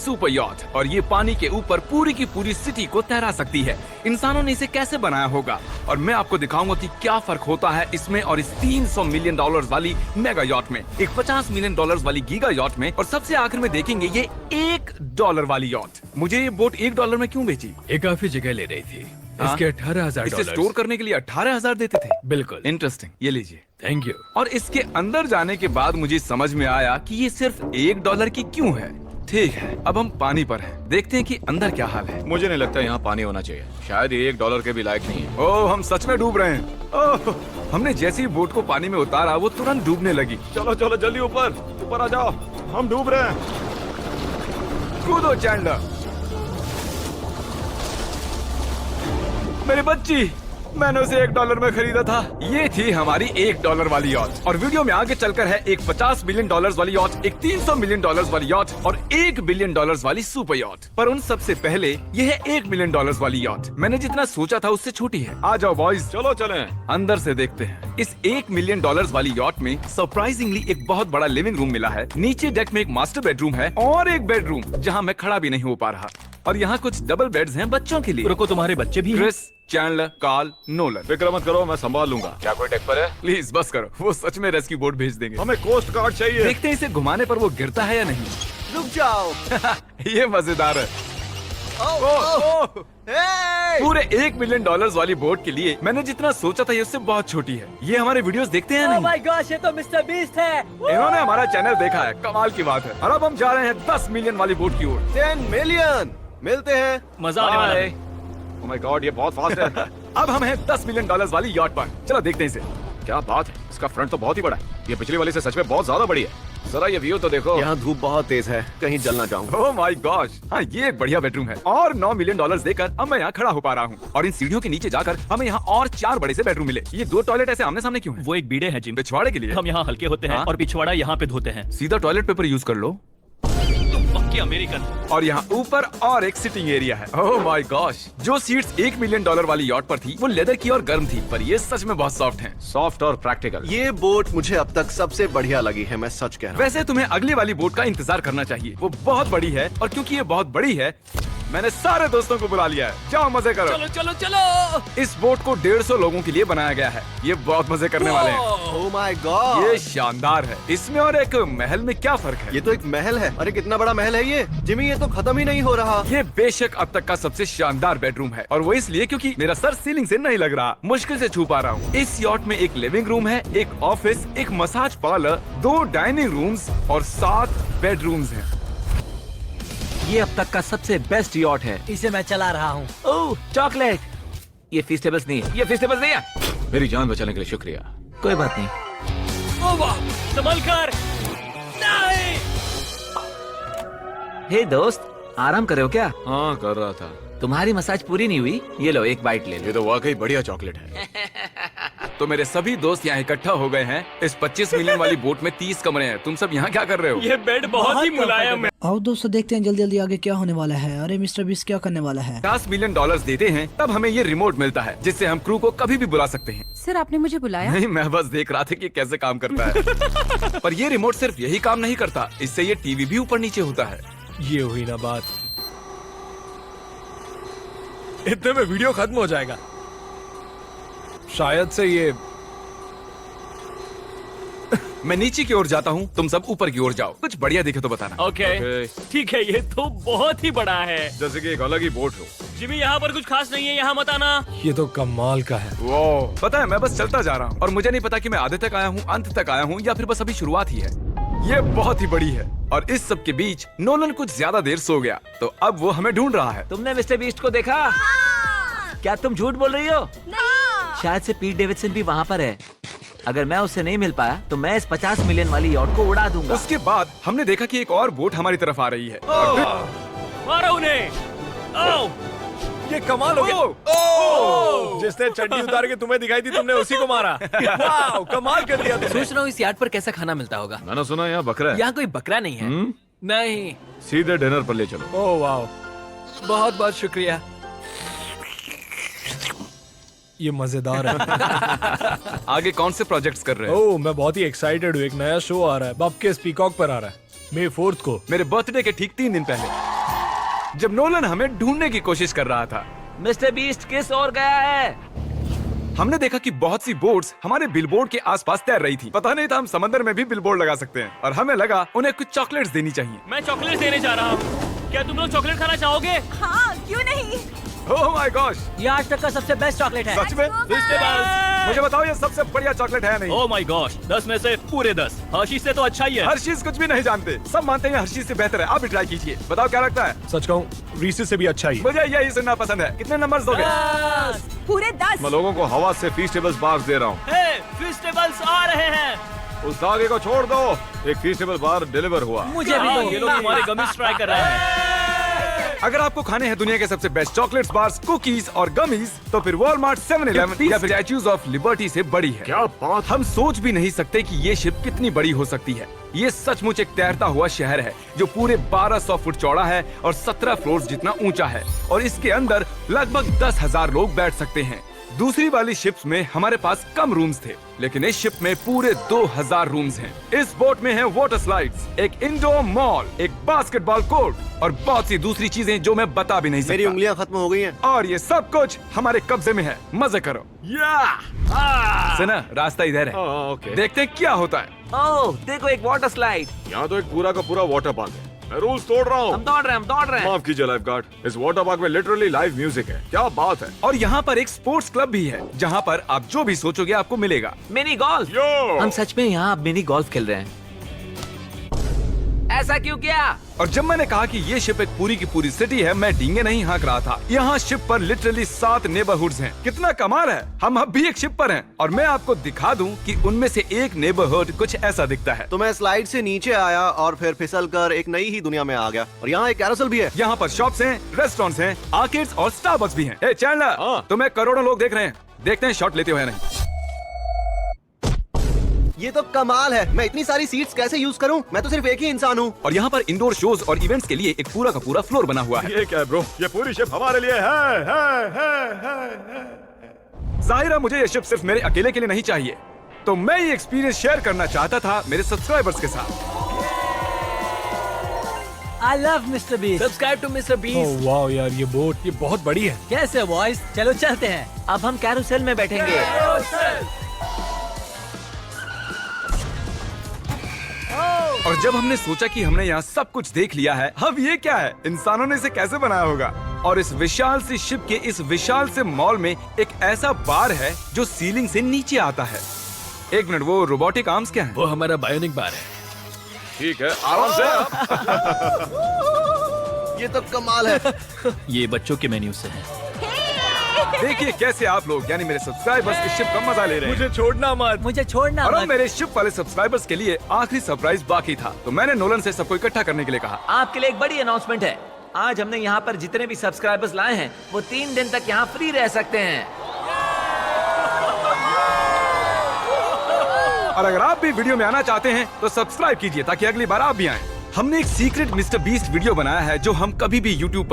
Super yacht और ये पानी के ऊपर पूरी की पूरी सिटी को तैरा सकती है। इंसानों ने इसे कैसे बनाया होगा और मैं आपको दिखाऊंगा कि क्या फर्क होता है इसमें और इस 300 मिलियन डॉलर्स वाली मेगा यॉट में, एक 50 मिलियन डॉलर्स वाली गीगा यॉट में, और सबसे आखिर में देखेंगे ये $1 वाली यॉट। मुझे ये बोट $1 में क्यों बेची? ये काफी जगह ले रही थी। इसके $18,000 इसे स्टोर करने के लिए 18,000 देते थे। बिल्कुल। इंटरेस्टिंग, ये लीजिए। Thank you. और इसके अंदर जाने के बाद मुझे समझ में आया कि ये सिर्फ $1 की क्यों है। ठीक है, अब हम पानी पर हैं। देखते हैं कि अंदर क्या हाल है। मुझे नहीं लगता यहाँ पानी होना चाहिए। शायद ये $1 के भी लायक नहीं है। ओह, हम सच में डूब रहे हैं। ओह, हमने जैसे ही बोट को पानी में उतारा वो तुरंत डूबने लगी। चलो चलो जल्दी ऊपर ऊपर आ जाओ, हम डूब रहे हैं। कूदो चैंडलर। मेरी बच्ची, मैंने उसे $1 में खरीदा था। ये थी हमारी $1 वाली यॉट। और वीडियो में आगे चलकर है एक 50 मिलियन डॉलर्स वाली यॉट, एक 300 मिलियन डॉलर्स वाली यॉट और $1 बिलियन वाली सुपर यॉट। पर उन सबसे पहले ये है $1 मिलियन वाली यॉट। मैंने जितना सोचा था उससे छोटी है। आ जाओ बॉयज, चलो चलें। अंदर से देखते हैं। इस $1 मिलियन वाली यॉट में सरप्राइजिंगली एक बहुत बड़ा लिविंग रूम मिला है। नीचे डेक में एक मास्टर बेडरूम है और एक बेडरूम जहाँ मैं खड़ा भी नहीं हो पा रहा। और यहाँ कुछ डबल बेड्स हैं बच्चों के लिए। रुको, तुम्हारे बच्चे भी हैं? Chris, Chandler, Carl, Nolan. फिक्र मत करो, मैं संभाल लूंगा। क्या कोई टेक पर है? प्लीज बस करो, वो सच में रेस्क्यू बोट भेज देंगे। हमें कोस्ट गार्ड चाहिए। देखते हैं इसे घुमाने पर वो गिरता है या नहीं। रुक जाओ। ये मजेदार है। पूरे $1 मिलियन वाली बोट के लिए मैंने जितना सोचा था ये उससे बहुत छोटी है। ये हमारे वीडियोस देखते हैं ओह नहीं? माय गॉश, ये तो मिस्टर बीस्ट है। इन्होंने हमारा चैनल देखा है, कमाल की बात है। और अब हम जा रहे हैं 10 मिलियन वाली बोट की ओर। 10 मिलियन मिलते हैं। मजा आने वाला है। ओह माय गॉड, ये बहुत फास्ट है। अब हम हैं $10 मिलियन वाली यॉट पर। चलो देखते हैं इसे। क्या बात है, इसका फ्रंट तो बहुत ही बड़ा है। ये पिछली वाली से सच में बहुत ज्यादा बड़ी है। जरा ये व्यू तो देखो। यहाँ धूप बहुत तेज है, कहीं जल ना जाऊँ। ओह माय गॉश, हाँ ये एक बढ़िया बेडरूम है। और $9 मिलियन देकर अब मैं यहाँ खड़ा हो पा रहा हूँ। और इन सीढ़ियों के नीचे जाकर हमें यहाँ और 4 बड़े से बेडरूम मिले। ये 2 टॉयलेट ऐसे आमने सामने क्यों हैं? वो एक बीड़े हैं जिम। पिछवाड़े के लिए? हम यहाँ हल्के होते हैं हाँ? और पिछवाड़ा यहाँ पे धोते हैं। सीधा टॉयलेट पेपर यूज कर लो। पक्की अमेरिकन। और यहाँ ऊपर और एक सिटिंग एरिया है। ओह माय गॉश, जो सीट्स $1 मिलियन वाली यॉट पर थी वो लेदर की और गर्म थी, पर ये सच में बहुत सॉफ्ट हैं। सॉफ्ट और प्रैक्टिकल। ये बोट मुझे अब तक सबसे बढ़िया लगी है, मैं सच कह रहा हूँ। वैसे तुम्हें अगली वाली बोट का इंतजार करना चाहिए, वो बहुत बड़ी है। और क्योंकि ये बहुत बड़ी है मैंने सारे दोस्तों को बुला लिया है। जाओ मजे करो। चलो चलो चलो। इस बोट को 150 लोगों के लिए बनाया गया है। ये बहुत मजे करने वाले हैं। ओह माय गॉड, ये शानदार है। इसमें और एक महल में क्या फर्क है? ये तो एक महल है। अरे कितना बड़ा महल है ये जिमी, ये तो खत्म ही नहीं हो रहा। ये बेशक अब तक का सबसे शानदार बेडरूम है, और वो इसलिए क्योंकि मेरा सर सीलिंग से नहीं लग रहा, मुश्किल से छू पा रहा हूँ। इस यॉट में एक लिविंग रूम है, एक ऑफिस, एक मसाज पार्लर, 2 डाइनिंग रूम्स और 7 बेडरूम्स हैं। ये अब तक का सबसे बेस्ट यॉट है। इसे मैं चला रहा हूँ। ओह चॉकलेट। ये फीस्टेबल्स नहीं है, ये फीस्टेबल्स नहीं है। मेरी जान बचाने के लिए शुक्रिया। कोई बात नहीं। ओ वाह, संभल कर। नहीं। हे दोस्त, आराम कर रहे हो क्या? हाँ कर रहा था। तुम्हारी मसाज पूरी नहीं हुई? ये लो एक बाइट ले लो। ये तो वाकई बढ़िया चॉकलेट है। तो मेरे सभी दोस्त यहाँ इकट्ठा हो गए हैं। इस 25 मिलियन वाली बोट में 30 कमरे हैं। तुम सब यहाँ क्या कर रहे हो? ये बेड बहुत ही मुलायम है। आओ दोस्तों, देखते हैं जल्दी जल्दी आगे क्या होने वाला है। अरे मिस्टर बीस्ट क्या करने वाला है? $50 मिलियन देते हैं तब हमें ये रिमोट मिलता है, जिससे हम क्रू को कभी भी बुला सकते हैं। सर, आपने मुझे बुलाया? नहीं, मैं बस देख रहा था कि कैसे काम करता है। पर ये रिमोट सिर्फ यही काम नहीं करता, इससे ये टीवी भी ऊपर नीचे होता है। ये हुई ना बात। इतने में वीडियो खत्म हो जाएगा। शायद से ये मैं नीचे की ओर जाता हूँ, तुम सब ऊपर की ओर जाओ। कुछ बढ़िया दिखे तो बताना। ओके ठीक है। ये तो बहुत ही बड़ा है। जैसे कि एक अलग ही बोट हो। जिमी, यहाँ पर कुछ खास नहीं है, यहाँ मत आना। ये तो कमाल का है। वो पता है, मैं बस चलता जा रहा हूँ और मुझे नहीं पता कि मैं आधे तक आया हूँ, अंत तक आया हूँ, या फिर बस अभी शुरुआत ही है। ये बहुत ही बड़ी है और इस सब के बीच नोलन कुछ ज्यादा देर सो गया, तो अब वो हमें ढूंढ रहा है। तुमने मिस्टर बीस्ट को देखा? क्या तुम झूठ बोल रही हो? शायद से पीट डेविडसन भी वहाँ पर है। अगर मैं उससे नहीं मिल पाया तो मैं इस 50 मिलियन वाली यॉट को उड़ा दूंगा। उसके बाद हमने देखा कि एक और बोट हमारी तरफ आ रही है। मारो उन्हें। ओह, ये कमाल हो गया। जिसने चड्डी उतार के तुम्हें दिखाई थी, तुमने उसी को मारा। वाह, कमाल कर दिया तुमने। सोच रहा हूँ इस यार्ड पर कैसा खाना मिलता होगा। मैंने सुना यहाँ बकरा है। यहाँ कोई बकरा नहीं है। नहीं। सीधे डिनर पर ले चलो। ओह वाह, बहुत बहुत शुक्रिया। ये मजेदार है। आगे कौन से प्रोजेक्ट्स कर रहे हो? ओह, मैं बहुत ही एक्साइटेड हूँ। एक नया शो आ रहा है, बपकेस पीकॉक पर आ रहा है, May 4th को। मेरे बर्थडे के ठीक 3 दिन पहले। जब नोलन हमें ढूंढने की कोशिश कर रहा था। मिस्टर बीस्ट किस ओर गया है? हमने देखा कि बहुत सी बोट्स हमारे बिलबोर्ड के आसपास तैर रही थी। पता नहीं था हम समंदर में भी बिलबोर्ड लगा सकते हैं, और हमें लगा उन्हें कुछ चॉकलेट्स देनी चाहिए। मैं चॉकलेट देने जा रहा हूँ। क्या तुम लोग चॉकलेट खाना चाहोगे? हाँ, क्यों नहीं? ओह माय गॉश, ये आज तक का सबसे बेस्ट चॉकलेट है। सच में? मुझे बताओ, ये सबसे बढ़िया चॉकलेट है नहीं? ओह माय गॉश, 10 में से पूरे 10। हर्शीज से तो अच्छा ही है। हर्शीज कुछ भी नहीं जानते, सब मानते हैं हर्शीज से बेहतर है। आप भी ट्राई कीजिए, बताओ क्या लगता है? सच कहूँ, रीसेस से भी अच्छा ही है। मुझे यही सुनना पसंद है। कितने नंबर्स दोगे? पूरे 10। मैं लोगों को हवा से फीस्टेबल्स बार्स दे रहा हूँ। हे, फेस्टिवल्स आ रहे हैं। उस धागे को छोड़ दो। एक फीस्टेबल बार डिलीवर हुआ। मुझे भी हाँ, दो। ये लोग हमारे गमीज ट्राई कर रहे हैं। अगर आपको खाने हैं दुनिया के सबसे बेस्ट चॉकलेट्स, बार्स, कुकीज और गमीज, तो फिर वॉलमार्ट, 7-Eleven या फिर स्टैच्यूज ऑफ लिबर्टी से बड़ी है। क्या बात! हम सोच भी नहीं सकते कि ये शिप कितनी बड़ी हो सकती है। ये सचमुच एक तैरता हुआ शहर है जो पूरे 1200 फुट चौड़ा है और 17 फ्लोर्स जितना ऊंचा है, और इसके अंदर लगभग 10,000 लोग बैठ सकते हैं। दूसरी वाली शिप्स में हमारे पास कम रूम्स थे, लेकिन इस शिप में पूरे 2000 रूम्स हैं। इस बोट में है वाटर स्लाइड्स, एक इंडोर मॉल, एक बास्केटबॉल कोर्ट और बहुत सी दूसरी चीजें जो मैं बता भी नहीं सकता। मेरी उंगलियां खत्म हो गई हैं। और ये सब कुछ हमारे कब्जे में है। मजे करो। सुना, रास्ता इधर है। ओके। देखते हैं क्या होता है। ओह, देखो एक वाटर स्लाइड। यहाँ तो एक पूरा का पूरा वाटर पार्क है। मैं रूल्स तोड़ रहा हम हूँ। दौड़ रहे हैं। माफ कीजिए लाइफ गार्ड, इस वाटर पार्क में लिटरली लाइव म्यूजिक है। क्या बात है। और यहाँ पर एक स्पोर्ट्स क्लब भी है जहाँ पर आप जो भी सोचोगे आपको मिलेगा। Mini golf. यो हम सच में यहाँ मिनी गोल्फ खेल रहे हैं। ऐसा क्यों किया? और जब मैंने कहा कि ये शिप एक पूरी की पूरी सिटी है, मैं डींगे नहीं हाँक रहा था। यहाँ शिप पर लिटरली 7 नेबरहुड्स हैं। कितना कमाल है। हम अब भी एक शिप पर हैं, और मैं आपको दिखा दूं कि उनमें से एक नेबरहुड कुछ ऐसा दिखता है। तो मैं स्लाइड से नीचे आया और फिर फिसल कर एक नई ही दुनिया में आ गया। और यहाँ एक कैरोसेल भी है। यहाँ पर शॉप्स हैं, रेस्टोरेंट्स हैं, आर्केड्स और स्टारबक्स भी हैं। ए चैंडलर, हाँ। तुम्हें करोड़ों लोग देख रहे हैं। देखते हैं शॉट लेते हुए या नहीं। ये तो कमाल है। मैं इतनी सारी सीट्स कैसे यूज करूं? मैं तो सिर्फ एक ही इंसान हूँ। और यहाँ पर इंडोर शोज और इवेंट्स के लिए एक पूरा का पूरा फ्लोर बना हुआ है। ये क्या है ब्रो? ये पूरी शिप हमारे लिए है। जाहिर है मुझे ये शिप सिर्फ मेरे अकेले के लिए नहीं चाहिए, तो मैं ये एक्सपीरियंस शेयर करना चाहता था मेरे सब्सक्राइबर्स के साथ। I love Mister Beast. Subscribe to Mister Beast. वाह यार, ये बोट ये बहुत बड़ी है। कैसे बॉयज? चलो चलते हैं। अब हम कैरोसेल में बैठेंगे। और जब हमने सोचा कि हमने यहाँ सब कुछ देख लिया है, अब ये क्या है? इंसानों ने इसे कैसे बनाया होगा? और इस विशाल सी शिप के इस विशाल से मॉल में एक ऐसा बार है जो सीलिंग से नीचे आता है। एक मिनट, वो रोबोटिक आर्म्स क्या है? वो हमारा बायोनिक बार है। ठीक है, आराम से। ये तो कमाल है। ये बच्चों के मेन्यू से है। देखिए कैसे आप लोग यानी मेरे सब्सक्राइबर्स इस शिप का मजा ले रहे हैं। मुझे छोड़ना मत। मुझे छोड़ना और अब मत। मेरे शिप वाले सब्सक्राइबर्स के लिए आखिरी सरप्राइज बाकी था, तो मैंने नोलन से सबको इकट्ठा करने के लिए कहा। आपके लिए एक बड़ी अनाउंसमेंट है। आज हमने यहाँ पर जितने भी सब्सक्राइबर्स लाए हैं, वो 3 दिन तक यहाँ फ्री रह सकते हैं। और अगर आप भी वीडियो में आना चाहते हैं तो सब्सक्राइब कीजिए ताकि अगली बार आप भी आएं। हमने एक सीक्रेट मिस्टर बीस्ट वीडियो बनाया है जो हम कभी भी यूट्यूब पर